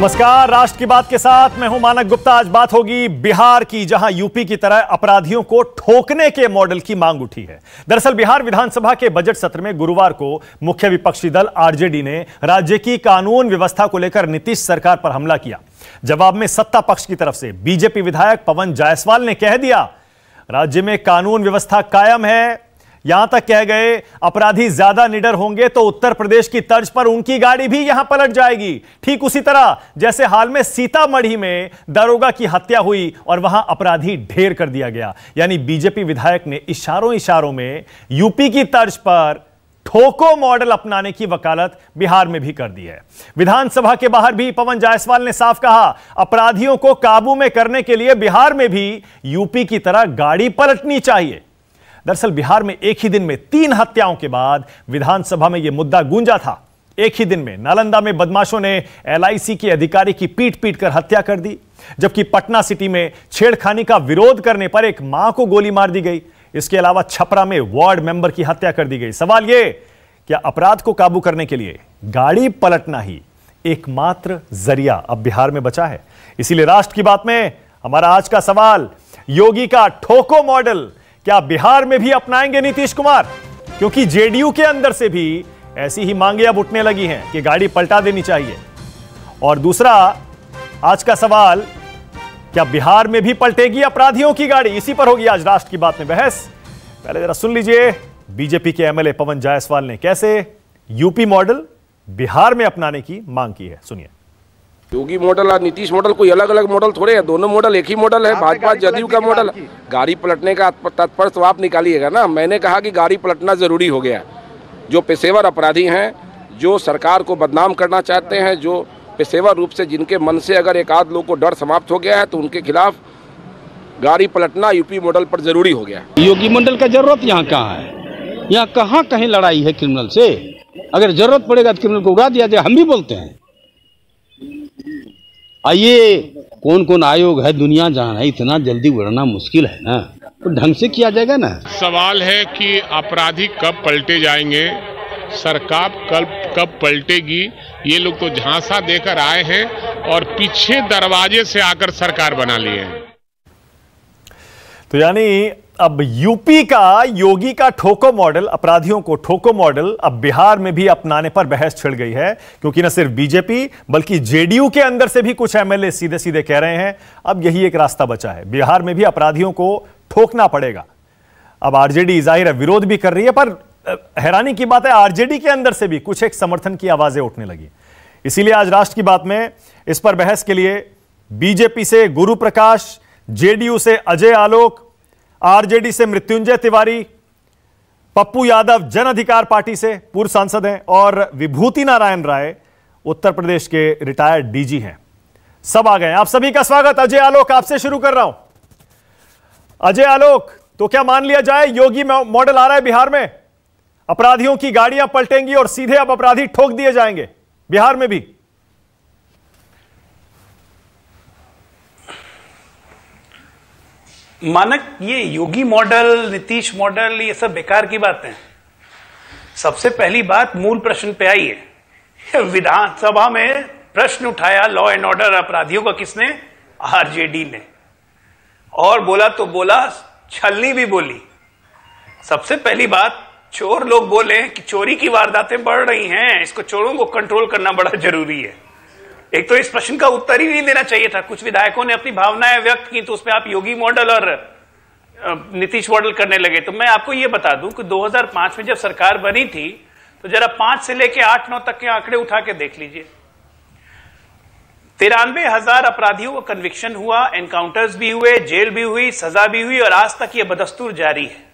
नमस्कार, राष्ट्र की बात के साथ मैं हूं मानक गुप्ता। आज बात होगी बिहार की, जहां यूपी की तरह अपराधियों को ठोकने के मॉडल की मांग उठी है। दरअसल बिहार विधानसभा के बजट सत्र में गुरुवार को मुख्य विपक्षी दल आरजेडी ने राज्य की कानून व्यवस्था को लेकर नीतीश सरकार पर हमला किया। जवाब में सत्ता पक्ष की तरफ से बीजेपी विधायक पवन जायसवाल ने कह दिया, राज्य में कानून व्यवस्था कायम है। यहां तक कह गए, अपराधी ज्यादा निडर होंगे तो उत्तर प्रदेश की तर्ज पर उनकी गाड़ी भी यहां पलट जाएगी, ठीक उसी तरह जैसे हाल में सीतामढ़ी में दरोगा की हत्या हुई और वहां अपराधी ढेर कर दिया गया। यानी बीजेपी विधायक ने इशारों में यूपी की तर्ज पर ठोको मॉडल अपनाने की वकालत बिहार में भी कर दी है। विधानसभा के बाहर भी पवन जायसवाल ने साफ कहा, अपराधियों को काबू में करने के लिए बिहार में भी यूपी की तरह गाड़ी पलटनी चाहिए। दरअसल बिहार में एक ही दिन में 3 हत्याओं के बाद विधानसभा में यह मुद्दा गूंजा था। एक ही दिन में नालंदा में बदमाशों ने एलआईसी के अधिकारी की पीट कर हत्या कर दी, जबकि पटना सिटी में छेड़खानी का विरोध करने पर एक मां को गोली मार दी गई। इसके अलावा छपरा में वार्ड मेंबर की हत्या कर दी गई। सवाल यह, क्या अपराध को काबू करने के लिए गाड़ी पलटना ही एकमात्र जरिया अब बिहार में बचा है? इसीलिए राष्ट्र की बात में हमारा आज का सवाल, योगी का ठोको मॉडल क्या बिहार में भी अपनाएंगे नीतीश कुमार? क्योंकि जेडीयू के अंदर से भी ऐसी ही मांगे अब उठने लगी हैं कि गाड़ी पलटा देनी चाहिए। और दूसरा आज का सवाल, क्या बिहार में भी पलटेगी अपराधियों की गाड़ी? इसी पर होगी आज राष्ट्र की बात में बहस। पहले जरा सुन लीजिए बीजेपी के एमएलए पवन जायसवाल ने कैसे यूपी मॉडल बिहार में अपनाने की मांग की है, सुनिए। योगी मॉडल और नीतीश मॉडल कोई अलग अलग मॉडल थोड़े है, दोनों मॉडल एक ही मॉडल है। भाजपा जदयू का मॉडल गाड़ी पलटने का तात्पर्य तो आप निकालिएगा ना। मैंने कहा कि गाड़ी पलटना जरूरी हो गया। जो पेशेवर अपराधी हैं, जो सरकार को बदनाम करना चाहते हैं, जो पेशेवर रूप से जिनके मन से अगर एक आध लोग को डर समाप्त हो गया है, तो उनके खिलाफ गाड़ी पलटना यूपी मॉडल पर जरूरी हो गया। योगी मॉडल का जरूरत यहाँ कहाँ है? यहाँ कहाँ कहीं लड़ाई है क्रिमिनल से? अगर जरूरत पड़ेगा तो क्रिमिनल को उड़ा दिया जाए, हम भी बोलते हैं। आइए, कौन कौन आयोग है दुनिया जान है, इतना जल्दी उड़ना मुश्किल है ना, तो ढंग से किया जाएगा ना। सवाल है कि अपराधी कब पलटे जाएंगे, सरकार कब पलटेगी। ये लोग तो झांसा देकर आए हैं और पीछे दरवाजे से आकर सरकार बना लिए हैं। तो यानी अब यूपी का योगी का ठोको मॉडल, अपराधियों को ठोको मॉडल अब बिहार में भी अपनाने पर बहस छिड़ गई है। क्योंकि न सिर्फ बीजेपी बल्कि जेडीयू के अंदर से भी कुछ एमएलए सीधे सीधे कह रहे हैं, अब यही एक रास्ता बचा है, बिहार में भी अपराधियों को ठोकना पड़ेगा। अब आरजेडी जाहिर है विरोध भी कर रही है, पर हैरानी की बात है आरजेडी के अंदर से भी कुछ एक समर्थन की आवाजें उठने लगी। इसीलिए आज राष्ट्र की बात में इस पर बहस के लिए बीजेपी से गुरु प्रकाश, जेडीयू से अजय आलोक, आरजेडी से मृत्युंजय तिवारी, पप्पू यादव जन अधिकार पार्टी से पूर्व सांसद हैं, और विभूति नारायण राय उत्तर प्रदेश के रिटायर्ड डीजी हैं, सब आ गए। आप सभी का स्वागत। अजय आलोक, आपसे शुरू कर रहा हूं। अजय आलोक, तो क्या मान लिया जाए योगी मॉडल आ रहा है बिहार में, अपराधियों की गाड़ियां पलटेंगी और सीधे अब अपराधी ठोक दिए जाएंगे बिहार में भी? मानक, ये योगी मॉडल, नीतीश मॉडल, ये सब बेकार की बात है। सबसे पहली बात मूल प्रश्न पे आई है। विधानसभा में प्रश्न उठाया लॉ एंड ऑर्डर अपराधियों का किसने? आरजेडी ने। और बोला तो बोला, छलनी भी बोली। सबसे पहली बात, चोर लोग बोले कि चोरी की वारदातें बढ़ रही हैं, इसको चोरों को कंट्रोल करना बड़ा जरूरी है। एक तो इस प्रश्न का उत्तर ही नहीं देना चाहिए था। कुछ विधायकों ने अपनी भावनाएं व्यक्त की, तो उस पर आप योगी मॉडल और नीतीश मॉडल करने लगे। तो मैं आपको यह बता दूं कि 2005 में जब सरकार बनी थी, तो जरा 5 से लेकर 8-9 तक के आंकड़े उठा के देख लीजिए। 93,000 अपराधियों का कन्विक्शन हुआ, एनकाउंटर्स भी हुए, जेल भी हुई, सजा भी हुई, और आज तक यह बदस्तूर जारी है।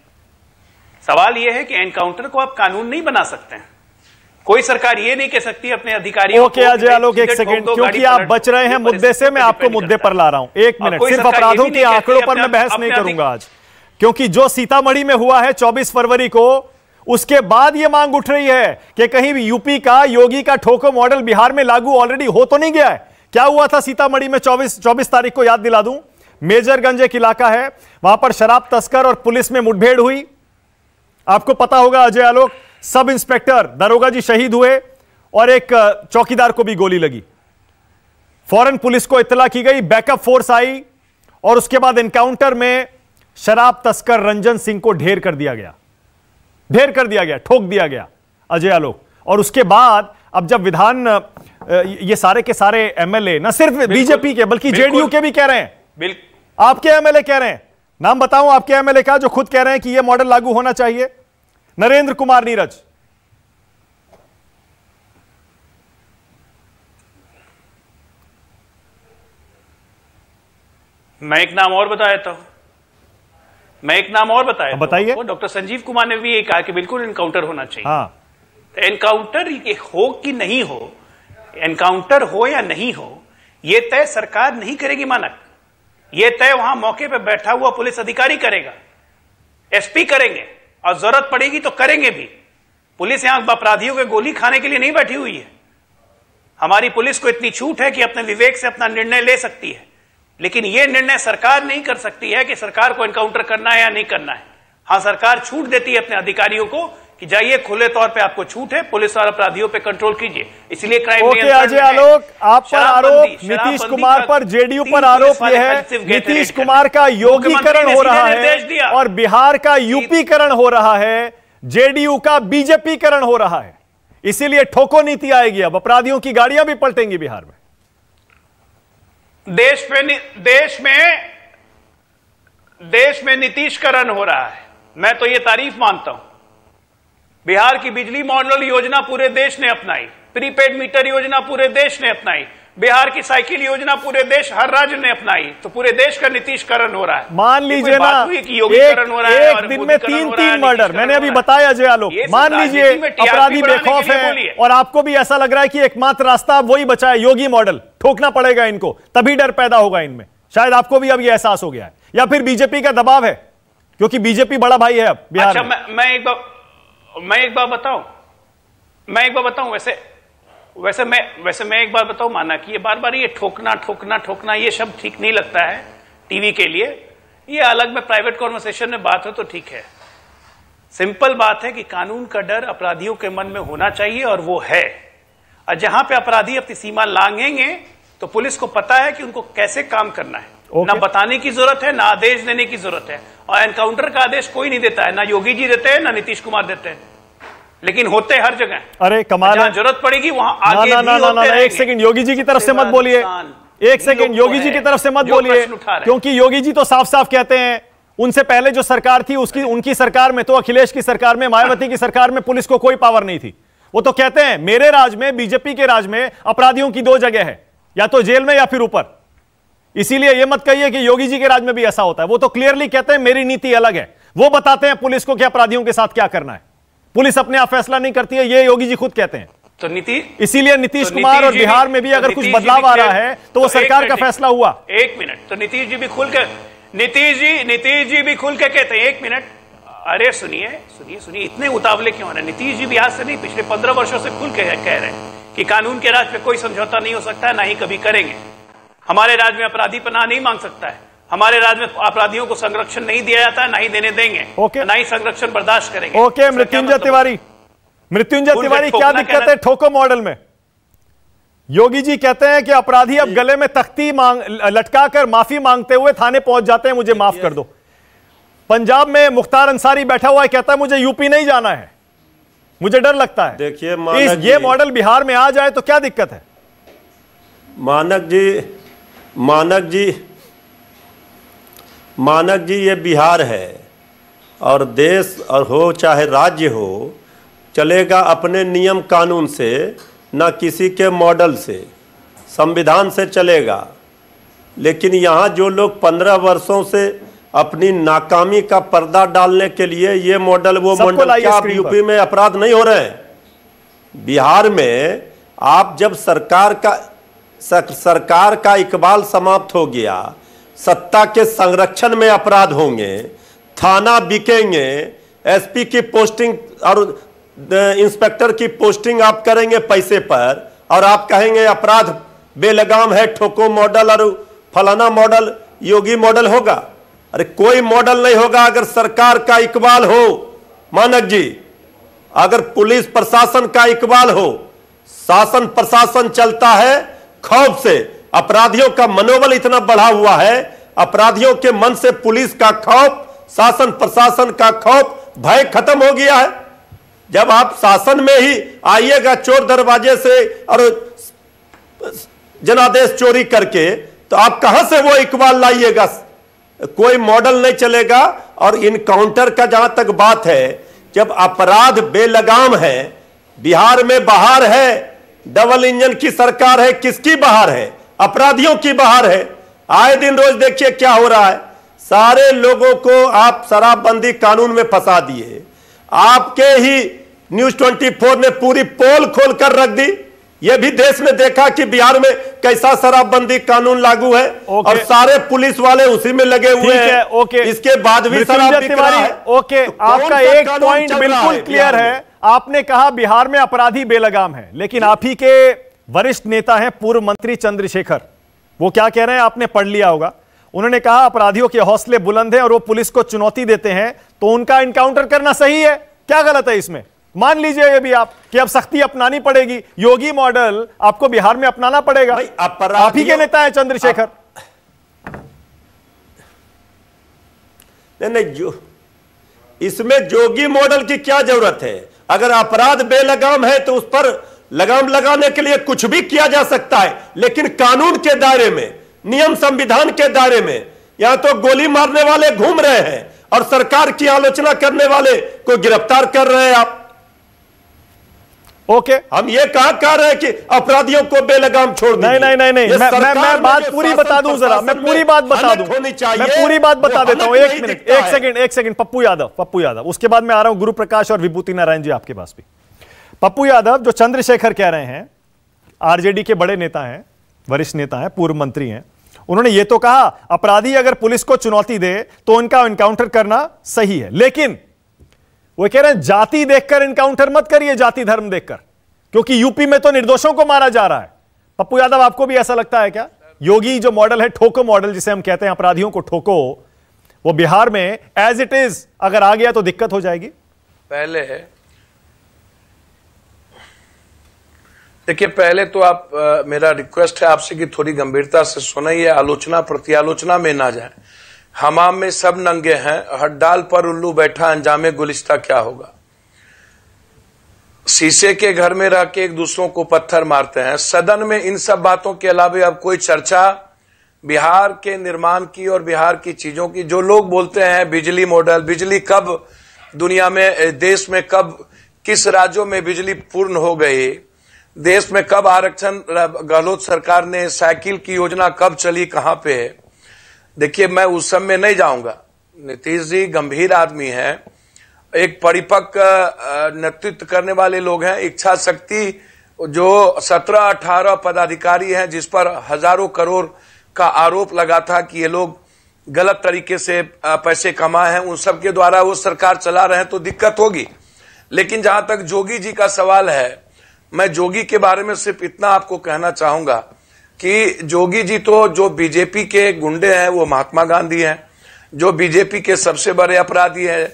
सवाल यह है कि एनकाउंटर को आप कानून नहीं बना सकते हैं। कोई सरकार ये नहीं कह सकती अपने अधिकारियों को। अजय आलोक, एक सेकंड, क्योंकि आप बच रहे हैं मुद्दे से, मैं आपको मुद्दे पर ला रहा हूं। 1 मिनट, सिर्फ अपराधों के आंकड़ों पर मैं बहस नहीं करूंगा आज, क्योंकि जो सीतामढ़ी में हुआ है 24 फरवरी को, उसके बाद यह मांग उठ रही है कि कहीं भी यूपी का योगी का ठोको मॉडल बिहार में लागू ऑलरेडी हो तो नहीं गया है। क्या हुआ था सीतामढ़ी में 24 तारीख को, याद दिला दूं। मेजरगंज एक इलाका है, वहां पर शराब तस्कर और पुलिस में मुठभेड़ हुई। आपको पता होगा अजय आलोक, सब इंस्पेक्टर दरोगा जी शहीद हुए और एक चौकीदार को भी गोली लगी। फौरन पुलिस को इत्तला की गई, बैकअप फोर्स आई और उसके बाद एनकाउंटर में शराब तस्कर रंजन सिंह को ढेर कर दिया गया, ठोक दिया गया अजय आलोक। और उसके बाद अब जब विधान ये सारे के सारे एमएलए, न सिर्फ बीजेपी के बल्कि जेडीयू के भी कह रहे हैं, आपके एमएलए कह रहे हैं, नाम बताऊं आपके एमएलए का जो खुद कह रहे हैं कि यह मॉडल लागू होना चाहिए? नरेंद्र कुमार नीरज। मैं एक नाम और बता देता हूं, बताइए। डॉक्टर संजीव कुमार ने भी ये कहा कि बिल्कुल एनकाउंटर होना चाहिए। हाँ। तो एनकाउंटर हो कि नहीं हो, एनकाउंटर हो या नहीं हो, यह तय सरकार नहीं करेगी मानक, यह तय वहां मौके पर बैठा हुआ पुलिस अधिकारी करेगा, एसपी करेंगे, और जरूरत पड़ेगी तो करेंगे भी। पुलिस यहां अपराधियों के गोली खाने के लिए नहीं बैठी हुई है। हमारी पुलिस को इतनी छूट है कि अपने विवेक से अपना निर्णय ले सकती है, लेकिन यह निर्णय सरकार नहीं कर सकती है कि सरकार को एनकाउंटर करना है या नहीं करना है। हां, सरकार छूट देती है अपने अधिकारियों को कि जाइए, खुले तौर पे आपको छूट है, पुलिस और अपराधियों पे कंट्रोल कीजिए। इसलिए क्राइम ओके अजय आलोक, आप पर आरोप, नीतीश कुमार पर, जेडीयू पर आरोप यह है नीतीश कुमार का योगीकरण हो रहा है और बिहार का यूपीकरण हो रहा है, जेडीयू का बीजेपीकरण हो रहा है, इसीलिए ठोको नीति आएगी। अब अपराधियों की गाड़ियां भी पलटेंगी बिहार में। देश में नीतीशकरण हो रहा है, मैं तो ये तारीफ मानता हूं। बिहार की बिजली मॉडल योजना पूरे देश ने अपनाई, प्रीपेड मीटर योजना पूरे देश ने अपनाई, बिहार की साइकिल योजना पूरे देश, हर राज्य ने अपनाई, तो पूरे देश का नीतीशकरण हो रहा है। मान लीजिए ना, एक दिन में 3 मर्डर, मैंने अभी बताया अजय आलोक, मान लीजिए अपराधी बेखौफ है और आपको भी ऐसा लग रहा है कि एकमात्र रास्ता अब वही बचा है, योगी मॉडल, ठोकना पड़ेगा इनको, तभी डर पैदा होगा इनमें। शायद आपको भी अब ये एहसास हो गया है, या फिर बीजेपी का दबाव है, क्योंकि बीजेपी बड़ा भाई है अब बिहार में। मैं एक बार बताऊं, वैसे मैं एक बार बताऊं, माना कि ये बार बार ये ठोकना ये शब्द ठीक नहीं लगता है टीवी के लिए। ये अलग में प्राइवेट कॉन्वर्सेशन में बात हो तो ठीक है। सिंपल बात है कि कानून का डर अपराधियों के मन में होना चाहिए, और वो है। और जहां पे अपराधी अपनी सीमा लांघेंगे तो पुलिस को पता है कि उनको कैसे काम करना है। ना बताने की जरूरत है, ना आदेश देने की जरूरत है। और एनकाउंटर का आदेश कोई नहीं देता है, ना योगी जी देते हैं, ना नीतीश कुमार देते हैं, लेकिन होते हर जगह। अरे कमाल, जहां जरूरत पड़ेगी वहां आगे ना, एक सेकंड, योगी जी की तरफ से मत बोलिए, एक सेकंड, योगी जी की तरफ से मत बोलिए, क्योंकि योगी जी तो साफ साफ कहते हैं, उनसे पहले जो सरकार थी उनकी सरकार में तो, अखिलेश की सरकार में, मायावती की सरकार में पुलिस को कोई पावर नहीं थी। वो तो कहते हैं मेरे राज में, बीजेपी के राज में अपराधियों की 2 जगह है, या तो जेल में या फिर ऊपर। इसीलिए यह मत कहिए कि योगी जी के राज में भी ऐसा होता है। वो तो क्लियरली कहते हैं मेरी नीति अलग है, वो बताते हैं पुलिस को कि अपराधियों के साथ क्या करना है। पुलिस अपने आप फैसला नहीं करती है, ये योगी जी खुद कहते हैं। तो इसीलिए नीतीश कुमार और बिहार में भी अगर कुछ बदलाव आ रहा है तो वो सरकार का फैसला हुआ। 1 मिनट, तो नीतीश जी भी खुल के कहते हैं, 1 मिनट, अरे सुनिए, इतने उतावले क्यों हो रहे हैं? नीतीश जी भी आज से नहीं, पिछले 15 वर्षों से खुल के कह रहे हैं कि कानून के राज पे कोई समझौता नहीं हो सकता है, ना ही कभी करेंगे। हमारे राज्य में अपराधी पनाह नहीं मांग सकता है, हमारे राज्य में अपराधियों को संरक्षण नहीं दिया जाता है, ना ही देने देंगे, ना ही संरक्षण बर्दाश्त करेंगे। ओके, मृत्युंजय तिवारी, क्या दिक्कत है ठोको मॉडल में? योगी जी कहते हैं कि अपराधी अब गले में तख्ती लटकाकर माफी मांगते हुए थाने पहुंच जाते हैं, मुझे माफ कर दो। पंजाब में मुख्तार अंसारी बैठा हुआ है, कहता है मुझे यूपी नहीं जाना है, मुझे डर लगता है। देखिए, ये मॉडल बिहार में आ जाए तो क्या दिक्कत है? मानक जी ये बिहार है, और देश और हो चाहे राज्य हो, चलेगा अपने नियम कानून से, ना किसी के मॉडल से, संविधान से चलेगा। लेकिन यहाँ जो लोग 15 वर्षों से अपनी नाकामी का पर्दा डालने के लिए ये मॉडल वो मॉडल, क्या आप यूपी में अपराध नहीं हो रहे हैं? बिहार में आप जब सरकार का इकबाल समाप्त हो गया, सत्ता के संरक्षण में अपराध होंगे, थाना बिकेंगे, एसपी की पोस्टिंग और इंस्पेक्टर की पोस्टिंग आप करेंगे पैसे पर, और आप कहेंगे अपराध बेलगाम है, ठोको मॉडल और फलाना मॉडल योगी मॉडल होगा। अरे कोई मॉडल नहीं होगा अगर सरकार का इकबाल हो। मानक जी, अगर पुलिस प्रशासन का इकबाल हो, शासन प्रशासन चलता है खौफ से, अपराधियों का मनोबल इतना बढ़ा हुआ है, अपराधियों के मन से पुलिस का खौफ, शासन प्रशासन का खौफ, भय खत्म हो गया है। जब आप शासन में ही आइएगा चोर दरवाजे से और जनादेश चोरी करके, तो आप कहां से वो इकबाल लाइएगा? कोई मॉडल नहीं चलेगा। और इनकाउंटर का जहां तक बात है, जब अपराध बेलगाम है, बिहार में बहार है, डबल इंजन की सरकार है, किसकी बहार है? अपराधियों की बहार है। आए दिन रोज देखिए क्या हो रहा है, सारे लोगों को आप शराबबंदी कानून में फंसा दिए। आपके ही न्यूज 24 ने पूरी पोल खोल कर रख दी। यह भी देश में देखा कि बिहार में कैसा शराबबंदी कानून लागू है, और सारे पुलिस वाले उसी में लगे हुए हैं। ओके, इसके बाद भी शराब बिक रहा है। ओके, तो आपका एक पॉइंट बिल्कुल क्लियर है। आपने कहा बिहार में अपराधी बेलगाम है, लेकिन आप ही के वरिष्ठ नेता हैं पूर्व मंत्री चंद्रशेखर, वो क्या कह रहे हैं आपने पढ़ लिया होगा। उन्होंने कहा अपराधियों के हौसले बुलंद हैं और वो पुलिस को चुनौती देते हैं, तो उनका इनकाउंटर करना सही है। क्या गलत है इसमें? मान लीजिए ये भी आप कि अब सख्ती अपनानी पड़ेगी, योगी मॉडल आपको बिहार में अपनाना पड़ेगा। आप ही के नेता है चंद्रशेखर। नहीं, इसमें जोगी मॉडल की क्या जरूरत है? अगर अपराध बेलगाम है तो उस पर लगाम लगाने के लिए कुछ भी किया जा सकता है, लेकिन कानून के दायरे में, नियम संविधान के दायरे में। यहां तो गोली मारने वाले घूम रहे हैं और सरकार की आलोचना करने वाले को गिरफ्तार कर रहे हैं आप। ओके, हम ये कह रहे हैं कि अपराधियों को बेलगाम छोड़ दीजिए। नहीं, मैं बात पूरी बता दूं जरा, मैं पूरी बात बता दूं, मैं पूरी बात बता देता हूं। एक मिनट, एक सेकंड। पप्पू यादव, उसके बाद मैं आ रहा हूं गुरु प्रकाश और विभूति नारायण जी आपके पास भी। पप्पू यादव, जो चंद्रशेखर कह रहे हैं, आरजेडी के बड़े नेता हैं, वरिष्ठ नेता हैं, पूर्व मंत्री हैं, उन्होंने ये तो कहा अपराधी अगर पुलिस को चुनौती दे तो उनका एनकाउंटर करना सही है, लेकिन वो कह रहे हैं जाति देखकर एनकाउंटर मत करिए, जाति धर्म देखकर, क्योंकि यूपी में तो निर्दोषों को मारा जा रहा है। पप्पू यादव, आपको भी ऐसा लगता है क्या? योगी जो मॉडल है, ठोको मॉडल जिसे हम कहते हैं, अपराधियों को ठोको, वो बिहार में एज इट इज अगर आ गया तो दिक्कत हो जाएगी? पहले तो आप मेरा रिक्वेस्ट है आपसे कि थोड़ी गंभीरता से सुनिए, आलोचना प्रत्यालोचना में ना जाए। हमाम में सब नंगे हैं, हर डाल पर उल्लू बैठा, अंजामे गुलिस्ता क्या होगा। शीशे के घर में रह के एक दूसरों को पत्थर मारते हैं। सदन में इन सब बातों के अलावा अब कोई चर्चा बिहार के निर्माण की और बिहार की चीजों की, जो लोग बोलते हैं बिजली मॉडल, बिजली कब दुनिया में, देश में कब, किस राज्यों में बिजली पूर्ण हो गई, देश में कब आरक्षण, गहलोत सरकार ने साइकिल की योजना कब चली, कहां पे है। देखिए, मैं उस सब में नहीं जाऊंगा। नीतीश जी गंभीर आदमी हैं, एक परिपक्व नेतृत्व करने वाले लोग हैं। इच्छा शक्ति जो 17-18 पदाधिकारी हैं जिस पर हजारों करोड़ का आरोप लगा था कि ये लोग गलत तरीके से पैसे कमाए हैं, उन सब के द्वारा वो सरकार चला रहे हैं तो दिक्कत होगी। लेकिन जहां तक जोगी जी का सवाल है, मैं जोगी के बारे में सिर्फ इतना आपको कहना चाहूंगा कि जोगी जी तो जो बीजेपी के गुंडे हैं वो महात्मा गांधी हैं, जो बीजेपी के सबसे बड़े अपराधी हैं।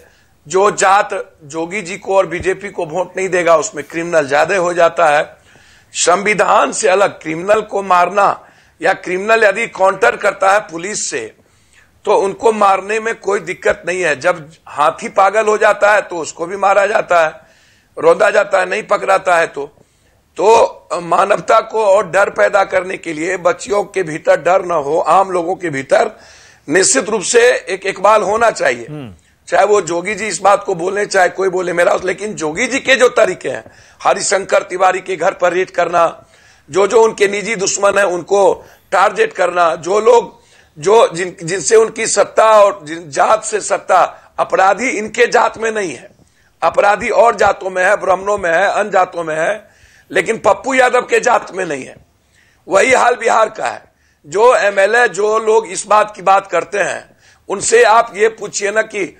जो जात जोगी जी को और बीजेपी को वोट नहीं देगा उसमें क्रिमिनल ज्यादा हो जाता है। संविधान से अलग क्रिमिनल को मारना, या क्रिमिनल यदि काउंटर करता है पुलिस से तो उनको मारने में कोई दिक्कत नहीं है। जब हाथी पागल हो जाता है तो उसको भी मारा जाता है, रौंदा जाता है, नहीं पकड़ाता है तो मानवता को और डर पैदा करने के लिए, बच्चियों के भीतर डर न हो, आम लोगों के भीतर निश्चित रूप से एक इकबाल होना चाहिए। चाहे वो जोगी जी इस बात को बोले, चाहे कोई बोले मेरा, लेकिन जोगी जी के जो तरीके हैं, हरिशंकर तिवारी के घर पर रेड करना, जो उनके निजी दुश्मन है उनको टारगेट करना, जो लोग जिनसे उनकी सत्ता और जात से सत्ता, अपराधी इनके जात में नहीं है, अपराधी और जातों में है, ब्राह्मणों में है, अन्य जातों में है, लेकिन पप्पू यादव के जात में नहीं है। वही हाल बिहार का है। जो एमएलए, जो लोग इस बात की बात करते हैं, उनसे आप ये पूछिए ना कि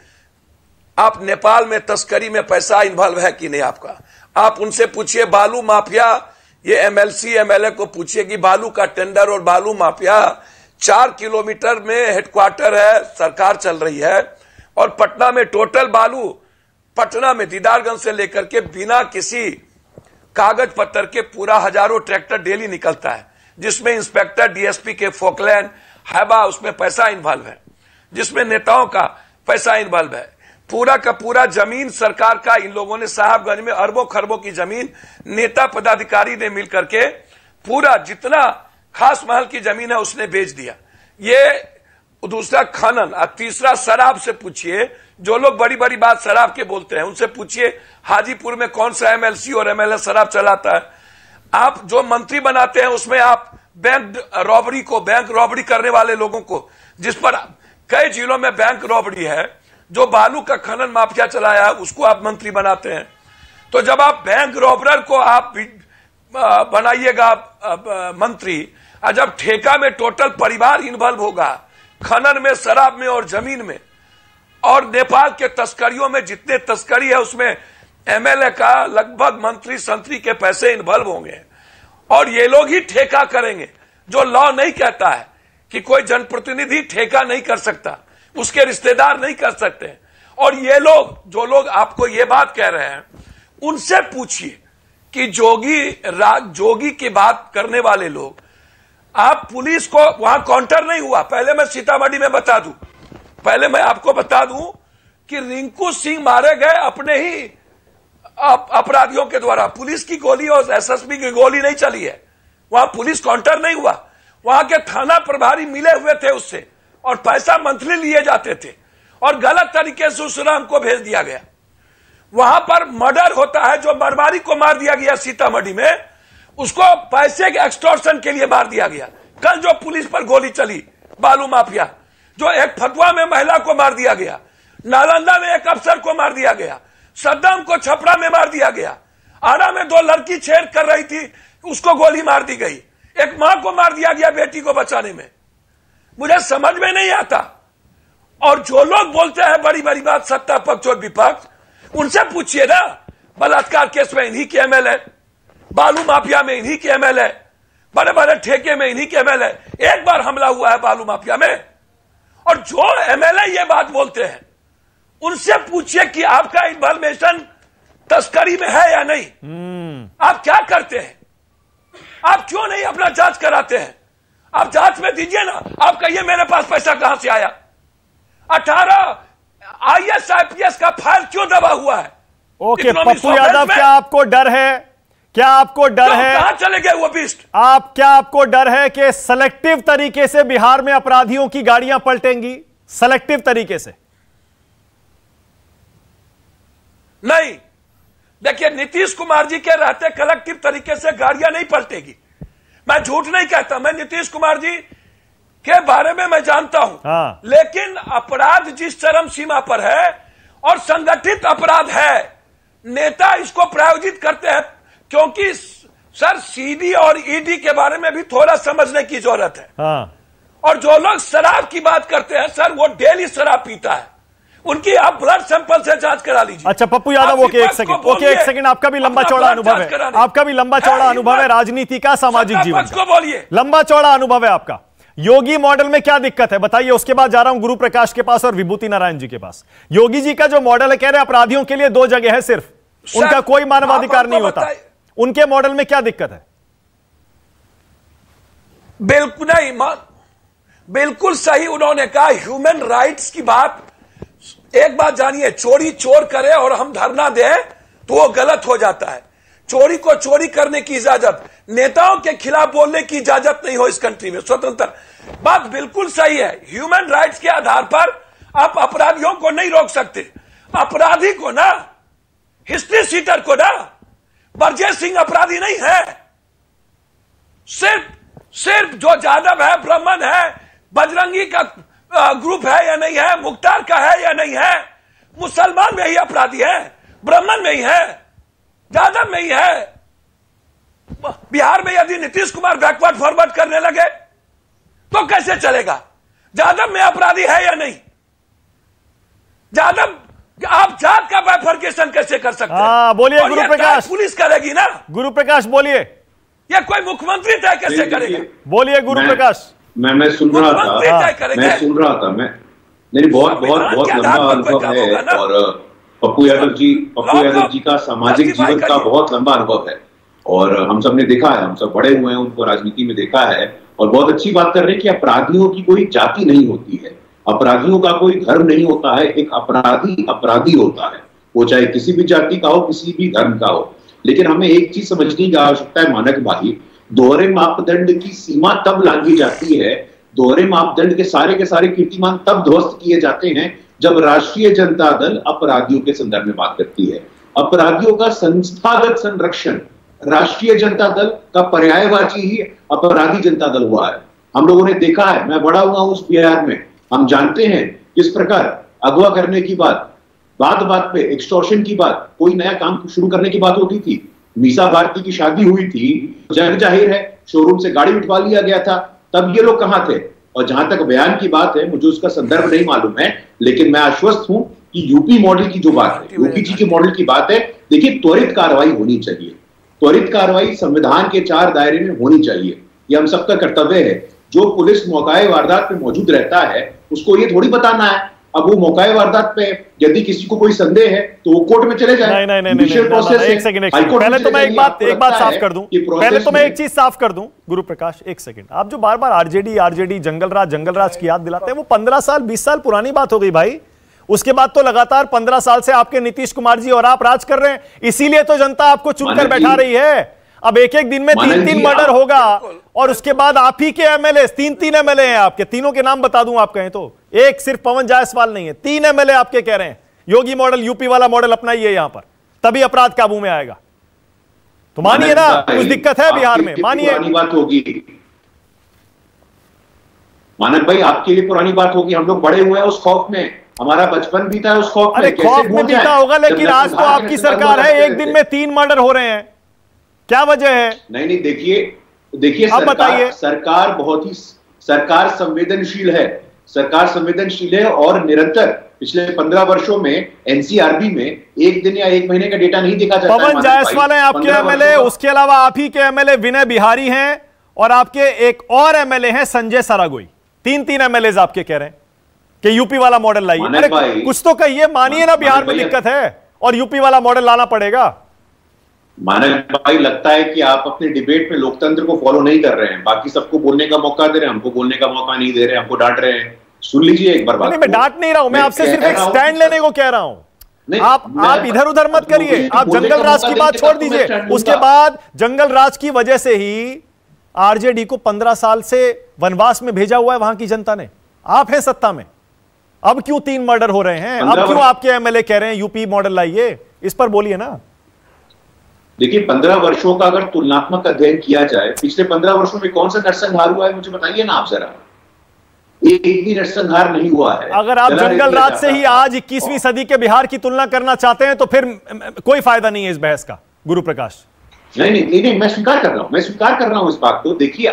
आप नेपाल में तस्करी में पैसा इन्वॉल्व है कि नहीं आपका। आप उनसे पूछिए बालू माफिया, ये एमएलसी एमएलए को पूछिए कि बालू का टेंडर और बालू माफिया 4 किलोमीटर में हेडक्वार्टर है, सरकार चल रही है, और पटना में टोटल बालू, पटना में दीदारगंज से लेकर के बिना किसी कागज पत्तर के पूरा हजारों ट्रैक्टर डेली निकलता है। जिसमें इंस्पेक्टर डीएसपी के फोकलैंड हैबा उसमें पैसा इन्वॉल्व है, जिसमें नेताओं का पैसा इन्वॉल्व है, पूरा का पूरा जमीन सरकार का इन लोगों ने साहबगंज में अरबों खरबों की जमीन नेता पदाधिकारी ने मिलकर के पूरा जितना खास महल की जमीन है उसने बेच दिया। ये दूसरा खनन, और तीसरा शराब से पूछिए, जो लोग बड़ी बड़ी बात शराब के बोलते हैं उनसे पूछिए हाजीपुर में कौन सा एमएलसी और एमएलए शराब चलाता है। आप जो मंत्री बनाते हैं उसमें आप बैंक रॉबरी करने वाले लोगों को, जिस पर कई जिलों में बैंक रॉबरी है, जो बालू का खनन माफिया चलाया है उसको आप मंत्री बनाते हैं। तो जब आप बैंक रॉबरर को आप बनाइएगा मंत्री, और जब ठेका में टोटल परिवार इन्वॉल्व होगा, खनन में, शराब में और जमीन में, और नेपाल के तस्करियों में जितने तस्करी है उसमें एमएलए का लगभग मंत्री संतरी के पैसे इन्वॉल्व होंगे, और ये लोग ही ठेका करेंगे। जो लॉ नहीं कहता है कि कोई जनप्रतिनिधि ठेका नहीं कर सकता, उसके रिश्तेदार नहीं कर सकते। और ये लोग, जो लोग आपको ये बात कह रहे हैं, उनसे पूछिए कि जोगी की बात करने वाले लोग, आप पुलिस को वहां काउंटर नहीं हुआ। पहले मैं सीतामढ़ी में बता दूं, पहले मैं आपको बता दूं कि रिंकू सिंह मारे गए अपने ही अपराधियों के द्वारा। पुलिस की गोली और एसएसबी की गोली नहीं चली है, वहां पुलिस काउंटर नहीं हुआ। वहां के थाना प्रभारी मिले हुए थे उससे, और पैसा मंथली लिए जाते थे, और गलत तरीके से उस राम को भेज दिया गया। वहां पर मर्डर होता है, जो मरवारी को मार दिया गया सीतामढ़ी में, उसको पैसे के एक्सटॉर्शन के लिए मार दिया गया। कल जो पुलिस पर गोली चली, बालू माफिया, जो एक फतवा में महिला को मार दिया गया, नालंदा में एक अफसर को मार दिया गया, सद्दाम को छपरा में मार दिया गया, आरा में 2 लड़की छेड़ कर रही थी, उसको गोली मार दी गई, एक मां को मार दिया गया बेटी को बचाने में। मुझे समझ में नहीं आता। और जो लोग बोलते हैं बड़ी बड़ी बात, सत्ता पक्ष और विपक्ष, उनसे पूछिए ना, बलात्कार केस में इन्हीं के एमएलए, बालू माफिया में इन्हीं के एमएलए, बड़े बड़े ठेके में इन्हीं के एमएलए। एक बार हमला हुआ है बालू माफिया में। और जो एमएलए ये बात बोलते हैं, उनसे पूछिए कि आपका इन्वॉल्वेशन तस्करी में है या नहीं। आप क्या करते हैं? आप क्यों नहीं अपना जांच कराते हैं? आप जांच में दीजिए ना। आप कहिए मेरे पास पैसा कहां से आया। 18 आईएएस आईपीएस का फाइल क्यों दबा हुआ है? ओके पप्पू यादव, क्या आपको डर है, क्या आपको डर है, कहां चले गए वो बिस्ट? क्या आपको डर है कि सेलेक्टिव तरीके से बिहार में अपराधियों की गाड़ियां पलटेंगी? सेलेक्टिव तरीके से? नहीं, देखिए नीतीश कुमार जी के रहते कलेक्टिव तरीके से गाड़ियां नहीं पलटेगी। मैं झूठ नहीं कहता, मैं नीतीश कुमार जी के बारे में मैं जानता हूं। हाँ। लेकिन अपराध जिस चरम सीमा पर है, और संगठित अपराध है, नेता इसको प्रायोजित करते हैं। क्योंकि सर सीडी और ईडी के बारे में भी थोड़ा समझने की जरूरत है। हाँ। और जो लोग शराब की बात करते हैं सर, वो डेली शराब पीता है, उनकी आप ब्लड सैंपल से जांच करा लीजिए। अच्छा पप्पू यादव, ओके एक सेकंड, आपका भी लंबा चौड़ा अनुभव है, आपका भी लंबा चौड़ा अनुभव है राजनीति का, सामाजिक जीवन का, बोलिए, लंबा चौड़ा अनुभव है आपका। योगी मॉडल में क्या दिक्कत है बताइए, उसके बाद जा रहा हूं गुरु प्रकाश के पास और विभूति नारायण जी के पास। योगी जी का जो मॉडल है, कह रहे अपराधियों के लिए 2 जगह है सिर्फ, उनका कोई मानवाधिकार नहीं होता। उनके मॉडल में क्या दिक्कत है? बिल्कुल नहीं, बिल्कुल सही उन्होंने कहा। ह्यूमन राइट्स की बात, एक बात जानिए, चोरी चोर करे और हम धरना दें तो वो गलत हो जाता है। चोरी को चोरी करने की इजाजत, नेताओं के खिलाफ बोलने की इजाजत नहीं हो इस कंट्री में, स्वतंत्र। बात बिल्कुल सही है। ह्यूमन राइट्स के आधार पर आप अपराधियों को नहीं रोक सकते। अपराधी को ना, हिस्ट्री सीटर को ना, बरजेश सिंह अपराधी नहीं है। सिर्फ जो जादव है, ब्राह्मण है, बजरंगी का ग्रुप है या नहीं है, मुख्तार का है या नहीं है, मुसलमान में ही अपराधी है, ब्राह्मण में ही है, जादव में ही है। बिहार में यदि नीतीश कुमार बैकवर्ड फॉरवर्ड करने लगे तो कैसे चलेगा? जादव में अपराधी है या नहीं? जादव, आप जात का बाइफर्केशन कैसे कर सकते हैं? बोलिए गुरु प्रकाश। पुलिस करेगी ना। गुरु प्रकाश बोलिए। ये कोई मुख्यमंत्री तय कैसे करेगा? बोलिए गुरु प्रकाश। मैं सुन रहा था, मैं नहीं, बहुत लंबा अनुभव है। और पप्पू यादव जी का सामाजिक जीवन का बहुत लंबा अनुभव है। और हम सब ने देखा है, हम सब बड़े हुए हैं, उनको राजनीति में देखा है और बहुत अच्छी बात कर रहे हैं कि अपराधियों की कोई जाति नहीं होती है, अपराधियों का कोई धर्म नहीं होता है। एक अपराधी अपराधी होता है, वो चाहे किसी भी जाति का हो, किसी भी धर्म का हो। लेकिन हमें एक चीज समझने की आवश्यकता है मानक भाई, दोहरे मापदंड की सीमा तब लांघी जाती है, दोहरे मापदंड के सारे कीर्तिमान तब ध्वस्त किए जाते हैं जब राष्ट्रीय जनता दल अपराधियों के संदर्भ में बात करती है। अपराधियों का संस्थागत संरक्षण राष्ट्रीय जनता दल का पर्यायवाची ही अपराधी जनता दल हुआ है। हम लोगों ने देखा है, मैं बड़ा हुआ हूं उस बिहार में, हम जानते हैं किस प्रकार अगवा करने की बात बात पे एक्सटॉर्शन की बात, कोई नया काम शुरू करने की बात होती थी। मीसा भारती की शादी हुई थी, जग जाहिर है शोरूम से गाड़ी उठवा लिया गया था, तब ये लोग कहां थे? और जहां तक बयान की बात है, मुझे उसका संदर्भ नहीं मालूम है, लेकिन मैं आश्वस्त हूं कि यूपी मॉडल की जो बात है, यूपी जी के मॉडल की बात है, देखिए त्वरित कार्रवाई होनी चाहिए, त्वरित कार्रवाई संविधान के 4 दायरे में होनी चाहिए। ये हम सबका कर्तव्य है। जो पुलिस मौकाए वारदात पे मौजूद रहता है उसको ये थोड़ी बताना है, अब वो मौकाए वारदात पे यदि किसी को कोई संदेह है तो वो कोर्ट में चले जाए। नहीं, एक सेकंड, पहले तो मैं एक बात साफ कर दूं, पहले तो मैं एक चीज साफ कर दूं गुरु प्रकाश, एक सेकंड। आप जो बार बार आरजेडी जंगलराज की याद दिलाते हैं, वो 15 साल 20 साल पुरानी बात हो गई भाई। उसके बाद तो लगातार 15 साल से आपके नीतीश कुमार जी और आप राज कर रहे हैं, इसीलिए तो जनता आपको चुनकर बैठा रही है। अब एक दिन में 3 मर्डर होगा और उसके बाद आप ही के एमएलए 3 एमएलए हैं आपके, तीनों के नाम बता दूं आप कहें तो, एक सिर्फ पवन जायसवाल नहीं है, 3 एमएलए आपके कह रहे हैं योगी मॉडल, यूपी वाला मॉडल अपनाइए यहां पर, तभी अपराध काबू में आएगा। तो मानिए ना, कुछ दिक्कत है बिहार में, मानिए। बात होगी मानक भाई, आपके लिए पुरानी बात होगी, हम लोग बड़े हुए हैं उस खौफ में, हमारा बचपन बीता है उस खौफ में। अरे खौफ में बीता होगा, लेकिन आज तो आपकी सरकार है, एक दिन में 3 मर्डर हो रहे हैं, क्या वजह है? नहीं, देखिए सरकार बहुत ही संवेदनशील है, सरकार संवेदनशील है और निरंतर पिछले 15 वर्षों में एनसीआरबी में एक दिन या एक महीने का डेटा नहीं देखा जाता। पवन जायसवाल है आपके एमएलए, उसके अलावा आप ही के एमएलए विनय बिहारी हैं और आपके एक और एमएलए हैं संजय सरागोई। 3 एमएलए आपके कह रहे हैं कि यूपी वाला मॉडल लाइए। अरे कुछ तो कहिए, मानिए ना बिहार में दिक्कत है और यूपी वाला मॉडल लाना पड़ेगा। मानक भाई, लगता है कि आप अपने डिबेट में लोकतंत्र को फॉलो नहीं कर रहे हैं, बाकी सबको बोलने का मौका दे रहे हैं, हमको बोलने का मौका नहीं दे रहे, हमको डांट रहे हैं। सुन लीजिए एक बार बात। नहीं, मैं डांट नहीं रहा हूं, मैं आपसे सिर्फ एक स्टैंड लेने को कह रहा हूं। आप इधर उधर मत करिए, आप जंगल राज की बात छोड़ दीजिए। उसके बाद जंगल राज की वजह से ही आरजेडी को 15 साल से वनवास में भेजा हुआ है वहां की जनता ने। आप हैं सत्ता में, अब क्यों 3 मर्डर हो रहे हैं? अब क्यों आपके एमएलए कह रहे हैं यूपी मॉडल लाइए? इस पर बोलिए ना। देखिए, 15 वर्षों का अगर तुलनात्मक अध्ययन किया जाए, पिछले 15 वर्षों में कौन सा नरसंहार हुआ है मुझे बताइए ना आप जरा। एक भी नरसंहार नहीं हुआ है। अगर आप जंगल राज से ही आज 21वीं सदी के बिहार की तुलना करना चाहते हैं तो फिर कोई फायदा नहीं है इस बहस का गुरु प्रकाश। नहीं, मैं स्वीकार कर रहा हूं इस बात को। देखिए,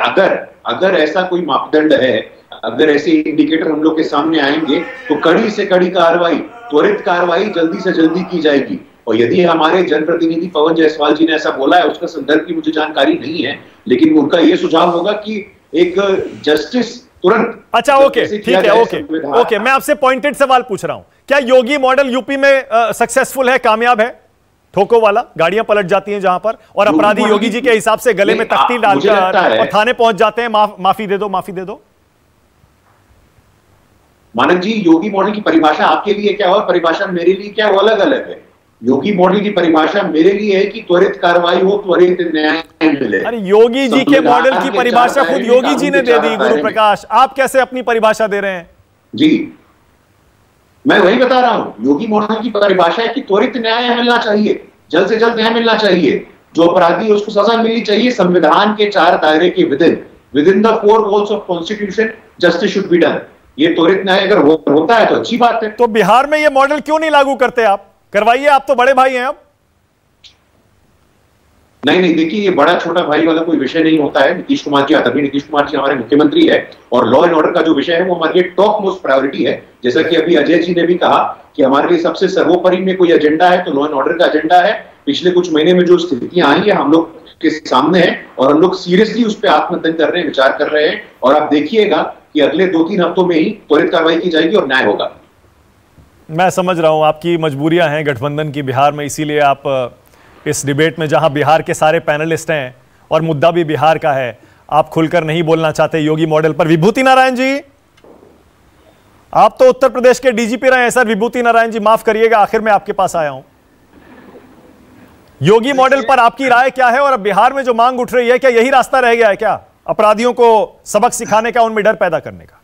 अगर ऐसा कोई मापदंड है, अगर ऐसे इंडिकेटर हम लोग के सामने आएंगे तो कड़ी से कड़ी कार्रवाई, त्वरित कार्रवाई जल्दी से जल्दी की जाएगी। और यदि हमारे जनप्रतिनिधि पवन जायसवाल जी ने ऐसा बोला है, उसका संदर्भ की मुझे जानकारी नहीं है, लेकिन उनका यह सुझाव होगा कि एक जस्टिस तुरंत। अच्छा, ओके, ठीक है, ओके, मैं आपसे पॉइंटेड सवाल पूछ रहा हूं। क्या योगी मॉडल यूपी में सक्सेसफुल है, कामयाब है? ठोको वाला, गाड़ियां पलट जाती हैं जहां पर, और अपराधी योगी जी के हिसाब से गले में तख्ती डालकर और थाने पहुंच जाते हैं, माफी दे दो, माफी दे दो। मानक जी, योगी मॉडल की परिभाषा आपके लिए क्या और परिभाषा मेरे लिए क्या, वो अलग अलग है। योगी मॉडल की परिभाषा मेरे लिए है कि त्वरित कार्रवाई हो, त्वरित न्याय मिले। अरे योगी जी के मॉडल की परिभाषा खुद योगी जी ने दे दी गुरु प्रकाश, आप कैसे अपनी परिभाषा दे रहे हैं? जी, मैं वही बता रहा हूं, योगी मॉडल की परिभाषा है कि त्वरित न्याय मिलना चाहिए, जल्द से जल्द न्याय मिलना चाहिए, जो अपराधी है उसको सजा मिलनी चाहिए, संविधान के 4 दायरे के within the 4 walls of constitution justice should be done. ये त्वरित न्याय अगर होता है तो अच्छी बात है। तो बिहार में ये मॉडल क्यों नहीं लागू करते? आप करवाइए, आप तो बड़े भाई हैं। अब नहीं, देखिए, ये बड़ा छोटा भाई वाला कोई विषय नहीं होता है। नीतीश कुमार जी, तभी नीतीश कुमार जी हमारे मुख्यमंत्री है और लॉ एंड ऑर्डर का जो विषय है वो हमारे लिए टॉप मोस्ट प्रायोरिटी है। जैसा कि अभी अजय जी ने भी कहा कि हमारे लिए सबसे सर्वोपरि में कोई एजेंडा है तो लॉ एंड ऑर्डर का एजेंडा है। पिछले कुछ महीने में जो स्थितियां आई है हम लोग के सामने है और हम लोग सीरियसली उस पर आत्मचिंतन कर रहे हैं, विचार कर रहे हैं, और आप देखिएगा कि अगले 2-3 हफ्तों में ही त्वरित कार्रवाई की जाएगी और न्याय होगा। मैं समझ रहा हूं आपकी मजबूरियां हैं गठबंधन की बिहार में, इसीलिए आप इस डिबेट में जहां बिहार के सारे पैनलिस्ट हैं और मुद्दा भी बिहार का है, आप खुलकर नहीं बोलना चाहते योगी मॉडल पर। विभूति नारायण जी, आप तो उत्तर प्रदेश के डीजीपी रहे हैं सर। विभूति नारायण जी माफ करिएगा, आखिर में आपके पास आया हूं। योगी मॉडल पर आपकी राय क्या है? और अब बिहार में जो मांग उठ रही है, क्या यही रास्ता रह गया है क्या अपराधियों को सबक सिखाने का, उनमें डर पैदा करने का?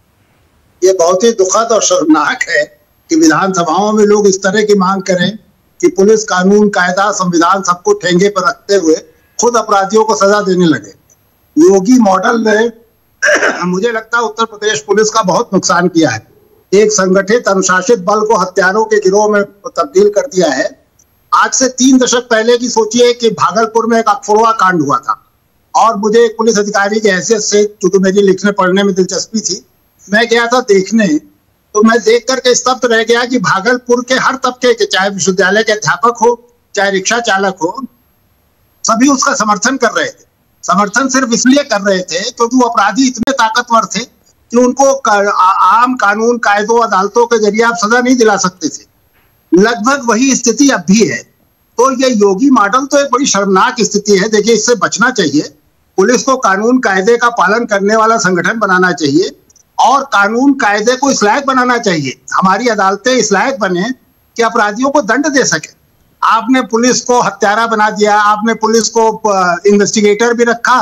ये बहुत ही दुखद और शर्मनाक है कि विधानसभाओं में लोग इस तरह की मांग करें कि पुलिस कानून कायदा संविधान सबको ठेंगे पर रखते हुए खुद अपराधियों को सजा देने लगे। योगी मॉडल ने मुझे लगता है उत्तर प्रदेश पुलिस का बहुत नुकसान किया है। एक संगठित अनुशासित बल को हत्यारों के गिरोह में तब्दील कर दिया है। आज से 3 दशक पहले की सोचिए कि भागलपुर में एक अखफुड़वा कांड हुआ था, और मुझे एक पुलिस अधिकारी की हैसियत से, चूंकि मेरी लिखने पढ़ने में दिलचस्पी थी, मैं गया था देखने, तो मैं देख करके स्तब्ध रह गया कि भागलपुर के हर तबके के, चाहे विश्वविद्यालय के अध्यापक हो, चाहे रिक्शा चालक हो, सभी उसका समर्थन कर रहे थे। समर्थन सिर्फ इसलिए कर रहे थे क्योंकि वो अपराधी इतने ताकतवर थे कि उनको आम कानून कायदों अदालतों के जरिए आप सजा नहीं दिला सकते थे। लगभग वही स्थिति अब भी है। तो ये योगी मॉडल तो एक बड़ी शर्मनाक स्थिति है। देखिए, इससे बचना चाहिए। पुलिस को कानून कायदे का पालन करने वाला संगठन बनाना चाहिए और कानून कायदे को इस लायक बनाना चाहिए, हमारी अदालतें इस लायक बने कि अपराधियों को दंड दे सके। आपने पुलिस को हत्यारा बना दिया, आपने पुलिस को इन्वेस्टिगेटर भी रखा,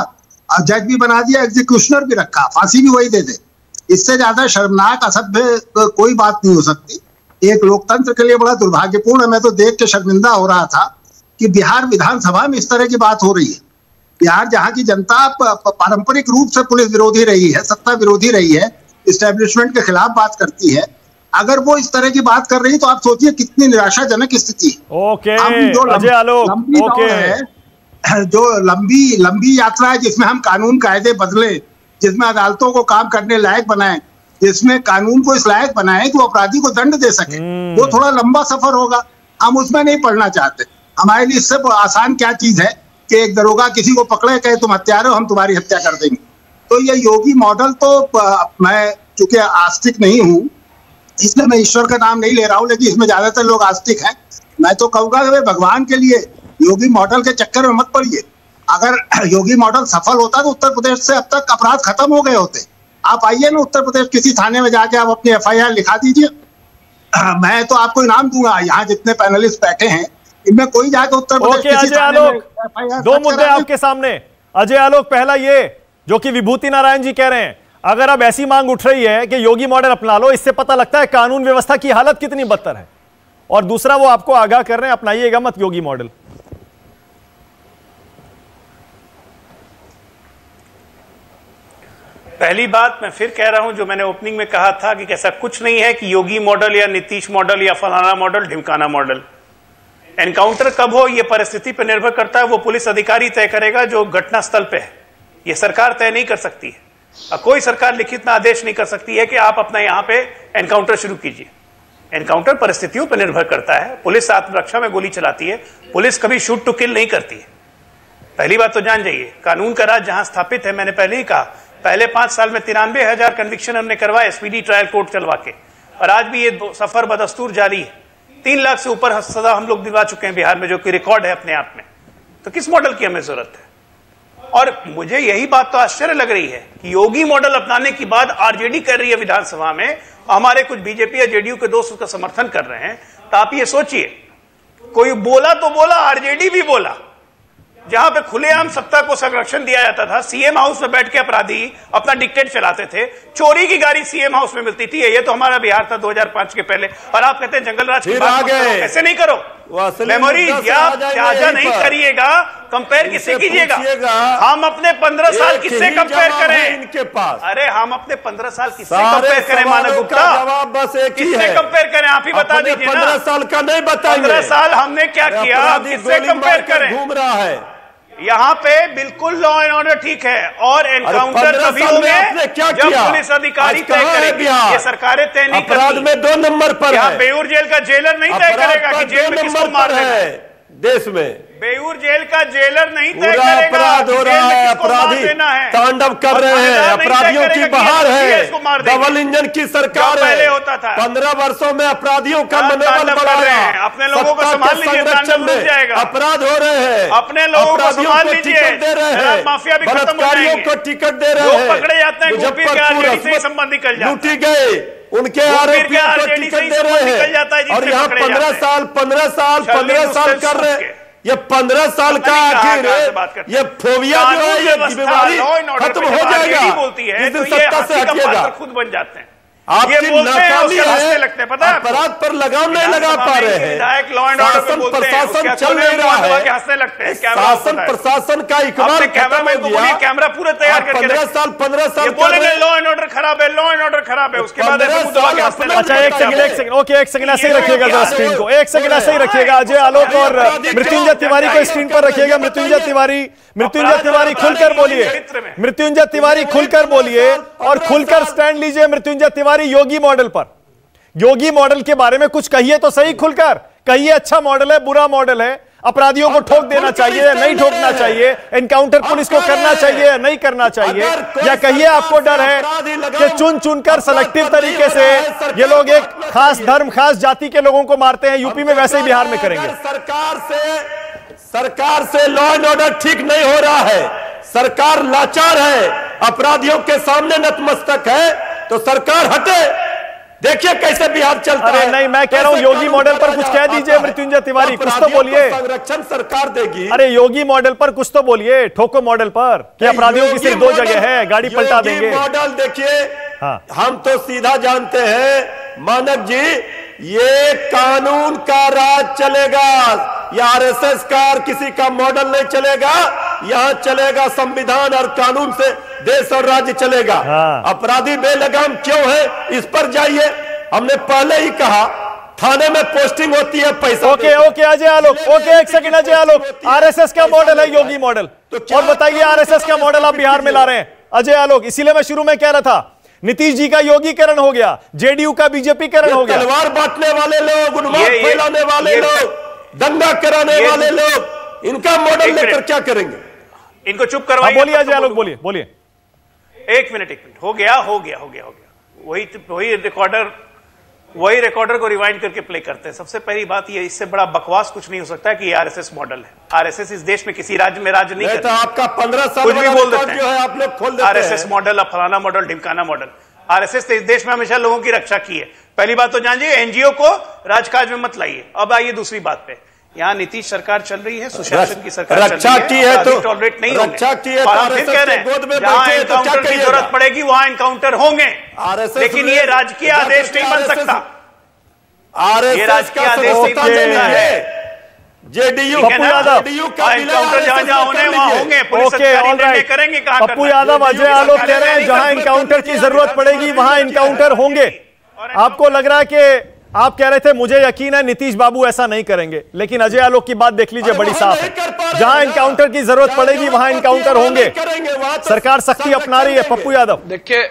जज भी बना दिया, एग्जीक्यूशनर भी रखा, फांसी भी वही दे दे। इससे ज्यादा शर्मनाक, असभ्य कोई बात नहीं हो सकती। एक लोकतंत्र के लिए बड़ा दुर्भाग्यपूर्ण है। मैं तो देख के शर्मिंदा हो रहा था कि बिहार विधानसभा में इस तरह की बात हो रही है। बिहार जहां की जनता पारंपरिक रूप से पुलिस विरोधी रही है, सत्ता विरोधी रही है, इस्टेब्लिशमेंट के खिलाफ बात करती है, अगर वो इस तरह की बात कर रही है तो आप सोचिए कितनी निराशाजनक स्थिति। ओके, जो लंबी यात्रा है, जिसमें हम कानून कायदे बदले, जिसमें अदालतों को काम करने लायक बनाए, जिसमें कानून को इस लायक बनाए कि वो अपराधी को दंड दे सके, वो थोड़ा लंबा सफर होगा। हम उसमें नहीं पढ़ना चाहते। हमारे लिए इससे आसान क्या चीज है कि एक दरोगा किसी को पकड़े, कहे तुम हत्यारे हो, हम तुम्हारी हत्या कर देंगे। तो ये योगी मॉडल तो मैं चूंकि आस्तिक नहीं हूं, इसलिए मैं ईश्वर का नाम नहीं ले रहा हूं, लेकिन इसमें ज्यादातर लोग आस्तिक हैं। मैं तो कहूंगा कि भगवान के लिए योगी मॉडल के चक्कर में मत पड़िए। अगर योगी मॉडल सफल होता तो उत्तर प्रदेश से अब तक अपराध खत्म हो गए होते। आप आइए ना उत्तर प्रदेश, किसी थाने में जाके आप अपनी FIR लिखा दीजिए, मैं तो आपको इनाम दूंगा। यहाँ जितने पैनलिस्ट बैठे हैं इनमें कोई जाके उत्तर प्रदेश अजय आलोक, 2 मुद्दे आपके सामने। अजय आलोक, पहला ये जो कि विभूति नारायण जी कह रहे हैं, अगर अब ऐसी मांग उठ रही है कि योगी मॉडल अपना लो, इससे पता लगता है कानून व्यवस्था की हालत कितनी बदतर है। और दूसरा, वो आपको आगाह कर रहे हैं अपनाइएगा मत योगी मॉडल। पहली बात मैं फिर कह रहा हूं, जो मैंने ओपनिंग में कहा था कि ऐसा कुछ नहीं है कि योगी मॉडल या नीतीश मॉडल या फलाना मॉडल ढिमकाना मॉडल। एनकाउंटर कब हो ये परिस्थिति पर निर्भर करता है, वो पुलिस अधिकारी तय करेगा जो घटना स्थल पे है। ये सरकार तय नहीं कर सकती है। अब कोई सरकार लिखित में आदेश नहीं कर सकती है कि आप अपना यहां पे एनकाउंटर शुरू कीजिए। एनकाउंटर परिस्थितियों पर निर्भर करता है। पुलिस आत्मरक्षा में गोली चलाती है, पुलिस कभी शूट टू किल नहीं करती है। पहली बात तो जान जाइए, कानून का राज जहां स्थापित है, मैंने पहले ही कहा, पहले 5 साल में 93,000 कन्विक्शन हमने करवाए स्पीडी ट्रायल कोर्ट चलवा के, और आज भी ये सफर बदस्तूर जारी है। 3 लाख से ऊपर सजा हम लोग दिलवा चुके हैं बिहार में, जो कि रिकॉर्ड है अपने आप में। तो किस मॉडल की हमें जरूरत है? और मुझे यही बात तो आश्चर्य लग रही है कि योगी मॉडल अपनाने की बात आरजेडी कर रही है विधानसभा में, हमारे कुछ बीजेपी या जेडीयू के दोस्त उसका समर्थन कर रहे हैं। तो आप ये सोचिए, कोई बोला तो बोला, आरजेडी भी बोला, जहां पे खुलेआम सत्ता को संरक्षण दिया जाता था। सीएम हाउस में बैठ के अपराधी अपना डिक्टेट चलाते थे, चोरी की गाड़ी सीएम हाउस में मिलती थी। ये तो हमारा बिहार था 2005 के पहले। और आप कहते हैं जंगल राज की बात कैसे नहीं करो, मेमोरीज या ताजा नहीं करिएगा, कंपेयर किससे कीजिएगा? हम अपने 15 साल किससे कंपेयर करें? इनके पास, अरे हम अपने 15 साल किससे कंपेयर करें? मानव गुप्ता, जवाब बस एक ही है, किससे कंपेयर करें? आप ही बता दीजिए ना। 15 साल का नहीं बताएंगे। 15 साल हमने क्या किया, किससे कंपेयर करें? घूम रहा है यहाँ पे बिल्कुल लॉ एंड ऑर्डर ठीक है, और एनकाउंटर तभी होंगे जब पुलिस अधिकारी तय करेंगे। ये सरकारें तय नहीं करती। अपराध में 2 नंबर पर है। बेऊर जेल का जेलर नहीं तय करेगा कि जेल में किसको मारना है। देश में। बेऊर जेल का जेलर नहीं तय पूरा करेगा अपराध हो रहा है, अपराधी तांडव कर रहे हैं, अपराधियों की बहार है, डबल इंजन की सरकार है। 15 वर्षों में अपराधियों का मनोबल बढ़ा है, अपने लोगों को संभाल लीजिए, संरक्षण में अपराध हो रहे हैं, अपने लोगों को संभाल लीजिए, टिकट दे रहे हैं, माफिया भी खत्म हो बलात्कारियों जाएंगे, को टिकट दे रहे हैं, पकड़े जाते हैं, मुजफ्फरपुर संबंध निकल जाता है, लूटी गए, उनके आरोपियों को टिकट दे रहे हैं, और यहाँ 15 साल कर रहे हैं। ये 15 साल का आखिर ये फोबिया जो है, ये बीमारी खत्म हो जाएगा जिस दिन सत्ता से हटिएगा। खुद बन जाते हैं, आपकी नाकामी है, अपराध पर लगाम नहीं लगा पा रहे हैं, शासन प्रशासन चल नहीं रहा है, शासन प्रशासन का इकबाल खत्म हो गया। कैमरा पूरा तैयार करके 15 साल बोलेंगे लॉ एंड ऑर्डर खराब है, लॉ एंड ऑर्डर खराब है, उसके बाद अच्छा एक सेकंड ओके, एक सेकंड ऐसे ही रखिएगा जरा स्क्रीन को, एक सेकंड ऐसे ही रखिएगा। अजय आलोक और मृत्युंजय तिवारी को स्क्रीन पर रखिएगा। मृत्युंजय तिवारी खुलकर बोलिए, मृत्युंजय तिवारी खुलकर बोलिए और खुलकर स्टैंड लीजिए। मृत्युंजय तिवारी योगी मॉडल पर, योगी मॉडल के बारे में कुछ कहिए तो सही, खुलकर कहिए। अच्छा मॉडल है, बुरा मॉडल है, अपराधियों को ठोक देना चाहिए, नहीं ठोकना चाहिए, एनकाउंटर पुलिस को करना चाहिए, नहीं करना चाहिए, या कहिए आपको डर है कि चुन चुनकर सेलेक्टिव तरीके से ये लोग एक खास धर्म, खास जाति के लोगों को मारते हैं, यूपी में वैसे ही बिहार में करेंगे। सरकार से लॉ एंड ऑर्डर ठीक नहीं हो रहा है, सरकार लाचार है, अपराधियों के सामने नतमस्तक है, तो सरकार हटे। देखिए कैसे बिहार चलता है। नहीं, मैं कह रहा हूं योगी मॉडल पर कुछ कह दीजिए मृत्युंजय तिवारी, कुछ तो बोलिए। संरक्षण सरकार देगी। अरे योगी मॉडल पर कुछ तो बोलिए, ठोको मॉडल पर कि अपराधियों की सिर्फ 2 जगह है, गाड़ी पलटा देंगे। मॉडल देखिए, हम तो सीधा जानते हैं मानक जी, ये कानून का राज चलेगा, या आरएसएस का और किसी का मॉडल नहीं चलेगा, यहां चलेगा संविधान और कानून से देश और राज्य चलेगा। अपराधी बेलगाम क्यों है, इस पर जाइए। हमने पहले ही कहा थाने में पोस्टिंग होती है, पैसा। ओके अजय आलोक, ओके एक सेकंड अजय आलोक, आरएसएस का मॉडल है योगी मॉडल, और बताइए आरएसएस का मॉडल आप बिहार में ला रहे हैं अजय आलोक। इसीलिए मैं शुरू में कह रहा था नीतीश जी का योगीकरण हो गया, जेडीयू का बीजेपीकरण हो गया। तलवार बांटने वाले लोग, उन्माद फैलाने वाले लोग, दंगा कराने वाले लोग, इनका मॉडल लेकर क्या करेंगे? इनको चुप करवाइए। बोलिए अजय आलोक, बोलिए। एक मिनट, हो गया। वही रिकॉर्डर को रिवाइंड करके प्ले करते हैं। सबसे पहली बात ये, इससे बड़ा बकवास कुछ नहीं हो सकता है कि आरएसएस मॉडल है। आरएसएस इस देश में किसी राज्य में राज नहीं करता। तो आपका 15 साल कुछ भी बोल देते हैं, आप लोग खोल देते हैं। आरएसएस मॉडल, फलाना मॉडल, ढिमकाना मॉडल। आरएसएस ने इस देश में हमेशा लोगों की रक्षा की है। पहली बात तो जानिए, एनजीओ को राजकाज में मत लाइए। अब आइए दूसरी बात पे, यहाँ नीतीश सरकार चल रही है, सुशासन की सरकार रक्षा की है, तो टॉलरेट नहीं रक्षा की है, फिर कह रहे हैं जहां एनकाउंटर की जरूरत पड़ेगी वहां एनकाउंटर होंगे, लेकिन ये राजकीय आदेश नहीं बन सकता। ये राजकीय आदेश नहीं बन सकता है। जेडीयू एनकाउंटर जहां होने वहां होंगे, पुलिस अधिकारी निर्णय करेंगे कहां करना। पप्पू यादव, अजय आलोक कह रहे हैं जहां एनकाउंटर की जरूरत पड़ेगी वहां एनकाउंटर होंगे। आपको लग रहा है कि आप कह रहे थे मुझे यकीन है नीतीश बाबू ऐसा नहीं करेंगे, लेकिन अजय आलोक की बात देख लीजिए, बड़ी साफ है। जहां एनकाउंटर की जरूरत पड़ेगी वहां एनकाउंटर होंगे। सरकार सख्ती अपना रही है। पप्पू यादव, देखिए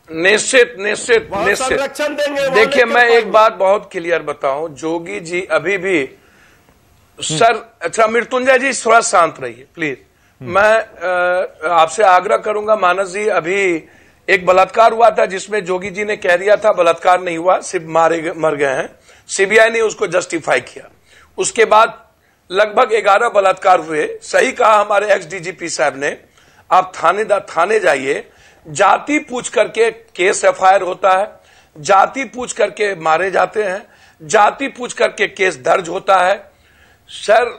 निश्चित देखिए, मैं एक बात बहुत क्लियर बताऊं, जोगी जी अभी भी सर, अच्छा मृत्युंजय जी थोड़ा शांत रहिए प्लीज। मैं आपसे आग्रह करूंगा, मानस जी, अभी एक बलात्कार हुआ था जिसमें जोगी जी ने कह दिया था बलात्कार नहीं हुआ, सिर्फ मर गए हैं। सीबीआई ने उसको जस्टिफाई किया। उसके बाद लगभग 11 बलात्कार हुए। सही कहा हमारे एक्स डीजीपी साहब ने, आप थाने जाइए, जाति पूछ करके केस एफआईआर होता है, जाति पूछ करके मारे जाते हैं, जाति पूछ करके केस दर्ज होता है। सर,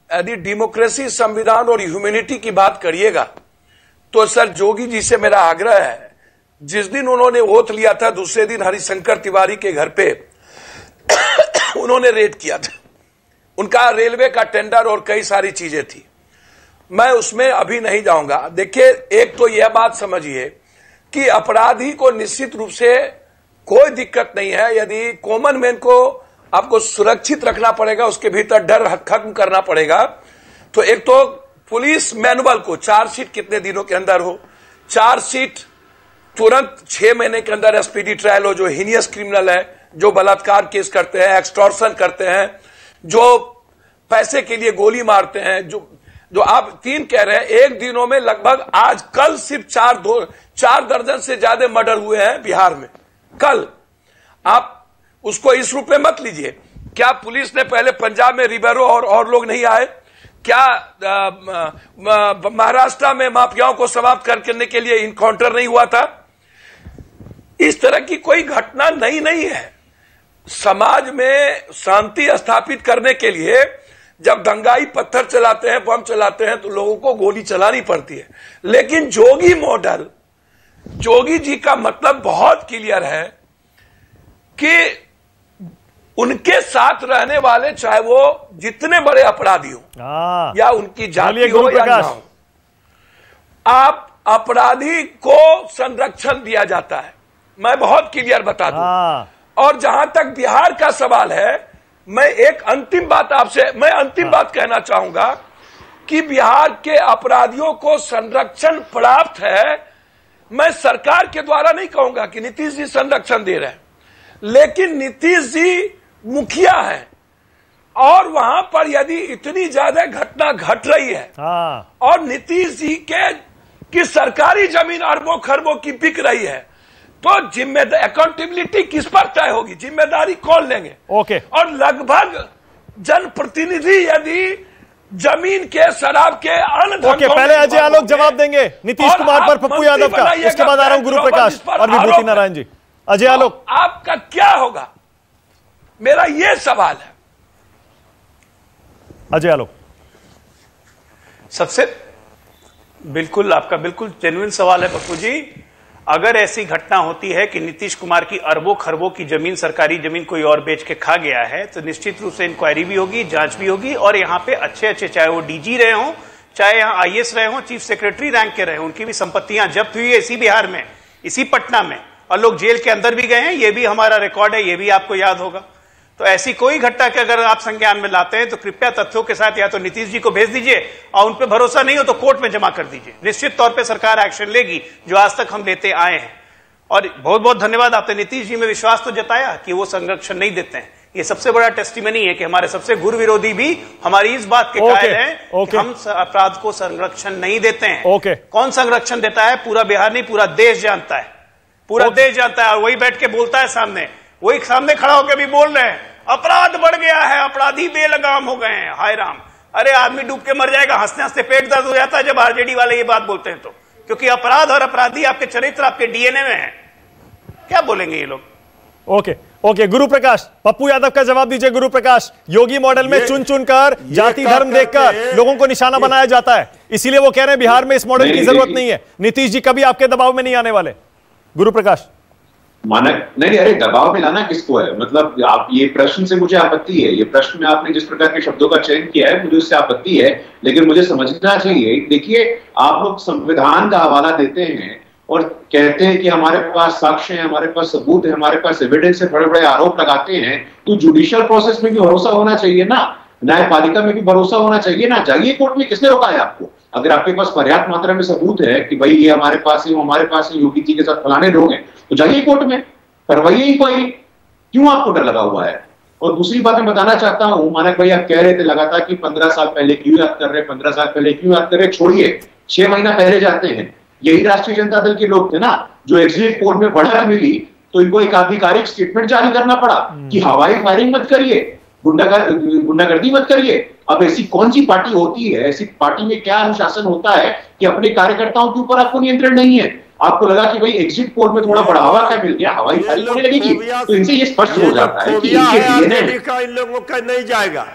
यदि डेमोक्रेसी, संविधान और ह्यूमैनिटी की बात करिएगा तो सर जोगी जी से मेरा आग्रह है, जिस दिन उन्होंने ओथ लिया था दूसरे दिन हरिशंकर तिवारी के घर पे उन्होंने रेड किया था। उनका रेलवे का टेंडर और कई सारी चीजें थी, मैं उसमें अभी नहीं जाऊंगा। देखिए, एक तो यह बात समझिए कि अपराधी को निश्चित रूप से कोई दिक्कत नहीं है, यदि कॉमन मैन को आपको सुरक्षित रखना पड़ेगा, उसके भीतर डर खत्म करना पड़ेगा। तो एक तो पुलिस मैनुअल को चार्जशीट कितने दिनों के अंदर हो, चार्जशीट तुरंत 6 महीने के अंदर स्पीडी ट्रायल हो, जो हीनियस क्रिमिनल है, जो बलात्कार केस करते हैं, एक्सटॉर्शन करते हैं, जो पैसे के लिए गोली मारते हैं, जो आप 3 कह रहे हैं, एक दिनों में लगभग आज कल सिर्फ 4 दर्जन से ज्यादा मर्डर हुए हैं बिहार में कल। आप उसको इस रूप में मत लीजिए। क्या पुलिस ने पहले पंजाब में रिबेरो और लोग नहीं आए? क्या महाराष्ट्र में माफियाओं को समाप्त करने के लिए इनकाउंटर नहीं हुआ था? इस तरह की कोई घटना नहीं है। समाज में शांति स्थापित करने के लिए जब दंगाई पत्थर चलाते हैं, बम चलाते हैं, तो लोगों को गोली चलानी पड़ती है। लेकिन जोगी मॉडल, जोगी जी का मतलब बहुत क्लियर है कि उनके साथ रहने वाले, चाहे वो जितने बड़े अपराधी हो या उनकी जाति हो या ना हो, आप अपराधी को संरक्षण दिया जाता है। मैं बहुत क्लियर बता दूं। और जहां तक बिहार का सवाल है, मैं एक अंतिम बात कहना चाहूंगा कि बिहार के अपराधियों को संरक्षण प्राप्त है। मैं सरकार के द्वारा नहीं कहूंगा कि नीतीश जी संरक्षण दे रहे हैं, लेकिन नीतीश जी मुखिया है और वहां पर यदि इतनी ज्यादा घटना घट रही है और नीतीश जी की सरकारी जमीन अरबों खरबों की बिक रही है, तो जिम्मेदारी, अकाउंटेबिलिटी किस पर तय होगी? जिम्मेदारी कौन लेंगे? ओके। और लगभग जनप्रतिनिधि यदि जमीन के, शराब के, ओके, पहले अजय आलोक जवाब देंगे नीतीश कुमार पर, पप्पू यादव का, उसके बाद आ रहा हूं गुरु प्रकाश और विभूति नारायण जी। अजय आलोक, आपका क्या होगा? मेरा यह सवाल है। अजय आलोक, सबसे बिल्कुल आपका बिल्कुल जेन्युइन सवाल है पप्पू जी। अगर ऐसी घटना होती है कि नीतीश कुमार की अरबों खरबों की जमीन, सरकारी जमीन कोई और बेच के खा गया है, तो निश्चित रूप से इंक्वायरी भी होगी, जांच भी होगी, और यहाँ पे अच्छे चाहे वो डीजी रहे हों, चाहे यहाँ आईएएस रहे हों, चीफ सेक्रेटरी रैंक के रहे हों, उनकी भी संपत्तियां जब्त हुई है इसी बिहार में, इसी पटना में, और लोग जेल के अंदर भी गए हैं। ये भी हमारा रिकॉर्ड है, ये भी आपको याद होगा। तो ऐसी कोई घटना के अगर आप संज्ञान में लाते हैं तो कृपया तथ्यों के साथ या तो नीतीश जी को भेज दीजिए, और उन पर भरोसा नहीं हो तो कोर्ट में जमा कर दीजिए। निश्चित तौर पे सरकार एक्शन लेगी, जो आज तक हम लेते आए हैं। और बहुत बहुत धन्यवाद, आपने नीतीश जी में विश्वास तो जताया कि वो संरक्षण नहीं देते हैं। ये सबसे बड़ा टेस्टिमनी है कि हमारे सबसे गुरु विरोधी भी हमारी इस बात के कायल हैं कि हम अपराध को संरक्षण नहीं देते हैं। कौन संरक्षण देता है? पूरा बिहार नहीं, पूरा देश जानता है, पूरा देश जानता है। और वही बैठ के बोलता है सामने, वही सामने खड़ा होकर भी बोल रहे हैं अपराध बढ़ गया है, अपराधी बेलगाम हो गए हैं। हाय राम, अरे आदमी डूब के मर जाएगा। हंसते हंसते पेट दर्द हो जाता है जब आरजेडी वाले ये बात बोलते हैं, तो क्योंकि अपराध और अपराधी आपके चरित्र, आपके डीएनए में है। क्या बोलेंगे ये लोग? ओके, गुरु प्रकाश, पप्पू यादव का जवाब दीजिए। गुरु प्रकाश, योगी मॉडल में चुन चुनकर, जाति धर्म देखकर लोगों को निशाना बनाया जाता है, इसीलिए वो कह रहे हैं बिहार में इस मॉडल की जरूरत नहीं है। नीतीश जी कभी आपके दबाव में नहीं आने वाले। गुरु प्रकाश, मानक नहीं, अरे दबाव में लाना किसको है? मतलब आप, ये प्रश्न से मुझे आपत्ति है। ये प्रश्न में आपने जिस प्रकार के शब्दों का चयन किया है, मुझे उससे आपत्ति है। लेकिन मुझे समझना चाहिए, देखिए, आप लोग संविधान का हवाला देते हैं और कहते हैं कि हमारे पास साक्ष्य है, हमारे पास सबूत है, हमारे पास एविडेंस है, बड़े बड़े आरोप लगाते हैं। तो जुडिशियल प्रोसेस में भी भरोसा होना चाहिए ना, न्यायपालिका में भी भरोसा होना चाहिए ना। जाइए कोर्ट में, किसने रोका है आपको? अगर आपके पास पर्याप्त मात्रा में सबूत है कि भाई ये हमारे पास है, वो हमारे पास है, योगी जी के साथ फलाने लोग हैं, तो जाइए कोर्ट में, करवाइए इंक्वायरी। क्यों आपको डर लगा हुआ है? और दूसरी बात मैं बताना चाहता हूं, मानक भाई आप कह रहे थे लगातार कि 15 साल पहले क्यों याद कर रहे, 15 साल पहले क्यों याद कर रहे? छोड़िए, 6 महीना पहले जाते हैं। यही राष्ट्रीय जनता दल के लोग थे ना जो एग्जिट पोल में बढ़त मिली तो इनको एक आधिकारिक स्टेटमेंट जारी करना पड़ा कि हवाई फायरिंग मत करिए, गुंडागर्दी मत करिए। अब ऐसी कौन सी पार्टी होती है, ऐसी पार्टी में क्या अनुशासन होता है कि अपने कार्यकर्ताओं के ऊपर आपको नियंत्रण नहीं है? आपको लगा कि भाई एग्जिट पोल में थोड़ा बढ़ावा क्या मिल गया, हवाई फायरिंग होने लगेगी। तो इनसे ये स्पष्ट हो जाता है कि इन लोगों का नहीं जाएगा।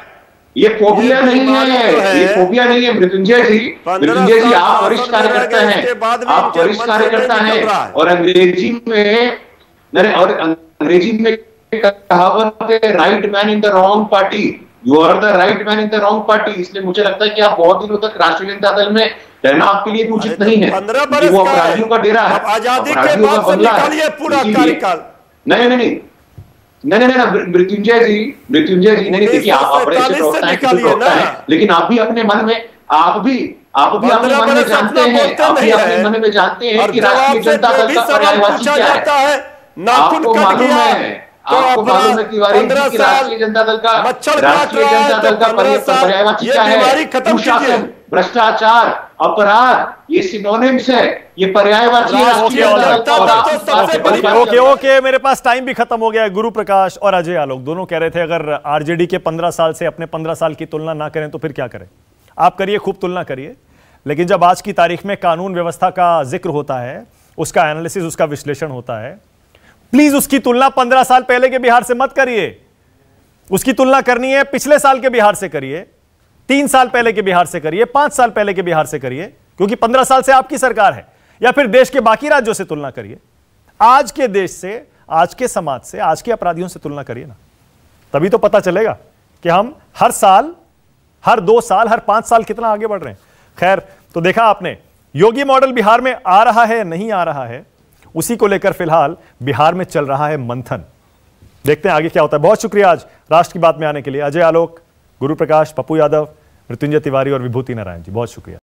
ये फोबिया नहीं है, ये फोबिया नहीं है। मृत्युंजय जी आप वरिष्ठ कार्यकर्ता हैं, आप वरिष्ठ कार्यकर्ता हैं, और अंग्रेजी में कहावत है, right man in the wrong party, you are the right man in the wrong party. इसलिए मुझे लगता है कि आप बहुत दिनों तक राष्ट्रीय जनता दल में रहना आपके लिए उचित नहीं है। 15 बरस वो अपराधियों का डेरा है, आजादी के बाद से निकालिए पूरा कार्यकाल। नहीं, मृत्युंजय जी नहीं, देखिए आप अपने प्रवक्ता हैं, लेकिन आप भी अपने मन में, आप भी अपने मन में जानते हैं, अपने मन में जानते हैं कि राष्ट्रीय जनता दल का पर्यायवाची क्या है। आपको मालूम है, आपको मालूम है तिवारी जी की राष्ट्रीय जनता दल का पर्यायवाची क्या है? कुशासन, भ्रष्टाचार, अपराध, ये सिनोनिम्स है, ये पर्यायवाची राष्ट्रीय जनता दल। ओके, मेरे पास टाइम भी खत्म हो गया है। गुरु प्रकाश और अजय आलोक दोनों कह रहे थे अगर आरजेडी के 15 साल से अपने 15 साल की तुलना ना करें तो फिर क्या करें। आप करिए, खूब तुलना करिए, लेकिन जब आज की तारीख में कानून व्यवस्था का जिक्र होता है, उसका एनालिसिस, उसका विश्लेषण होता है, प्लीज उसकी तुलना 15 साल पहले के बिहार से मत करिए। उसकी तुलना करनी है पिछले साल के बिहार से करिए, 3 साल पहले के बिहार से करिए, 5 साल पहले के बिहार से करिए, क्योंकि 15 साल से आपकी सरकार है, या फिर देश के बाकी राज्यों से तुलना करिए। आज के देश से, आज के समाज से, आज के अपराधियों से तुलना करिए ना, तभी तो पता चलेगा कि हम हर साल, हर 2 साल, हर 5 साल कितना आगे बढ़ रहे हैं। खैर, तो देखा आपने, योगी मॉडल बिहार में आ रहा है, नहीं आ रहा है, उसी को लेकर फिलहाल बिहार में चल रहा है मंथन। देखते हैं आगे क्या होता है। बहुत शुक्रिया आज राष्ट्र की बात में आने के लिए अजय आलोक, गुरु प्रकाश, पप्पू यादव, मृत्युंजय तिवारी और विभूति नारायण जी, बहुत शुक्रिया।